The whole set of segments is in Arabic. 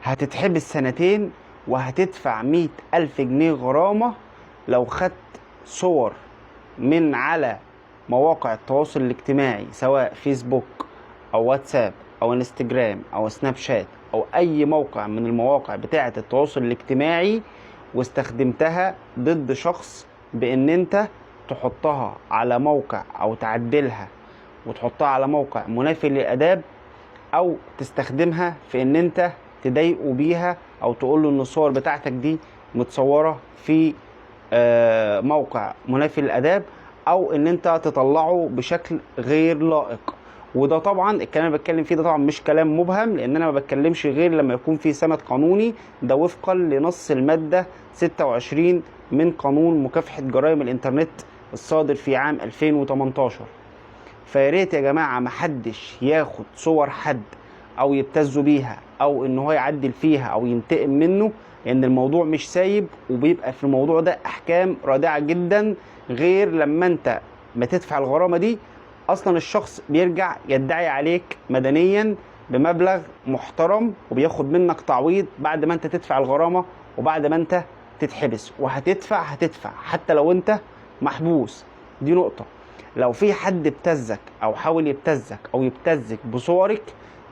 هتتحبس سنتين وهتدفع 100,000 جنيه غرامة لو خدت صور من على مواقع التواصل الاجتماعي، سواء فيسبوك أو واتساب أو انستجرام أو سناب شات أو أي موقع من المواقع بتاعة التواصل الاجتماعي، واستخدمتها ضد شخص بإن أنت تحطها على موقع أو تعدلها وتحطها على موقع منافي للآداب، أو تستخدمها في إن أنت تضايقه بيها أو تقوله إن الصور بتاعتك دي متصورة في موقع منافي للآداب، أو إن أنت تطلعه بشكل غير لائق. وده طبعا الكلام اللي بتكلم فيه ده طبعا مش كلام مبهم، لان انا ما بتكلمش غير لما يكون في سند قانوني، ده وفقا لنص المادة 26 من قانون مكافحة جرائم الانترنت الصادر في عام 2018. فياريت يا جماعة محدش ياخد صور حد او يبتزوا بيها او ان هو يعدل فيها او ينتقم منه، لان الموضوع مش سايب، وبيبقى في الموضوع ده احكام رادعة جدا. غير لما انت ما تدفع الغرامة دي، اصلا الشخص بيرجع يدعي عليك مدنيا بمبلغ محترم، وبياخد منك تعويض بعد ما انت تدفع الغرامة وبعد ما انت تتحبس. وهتدفع حتى لو انت محبوس. دي نقطة. لو في حد ابتزك او حاول يبتزك او يبتزك بصورك،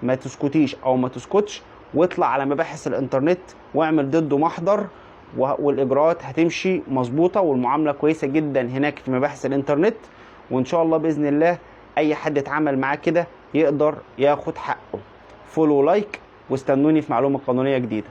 ما تسكتيش او ما تسكتش، واطلع على مباحث الانترنت واعمل ضده محضر، والاجراءات هتمشي مظبوطة والمعاملة كويسة جدا هناك في مباحث الانترنت. وان شاء الله باذن الله اي حد اتعامل معاه كده يقدر ياخد حقه. فولو لايك واستنوني في معلومة قانونية جديدة.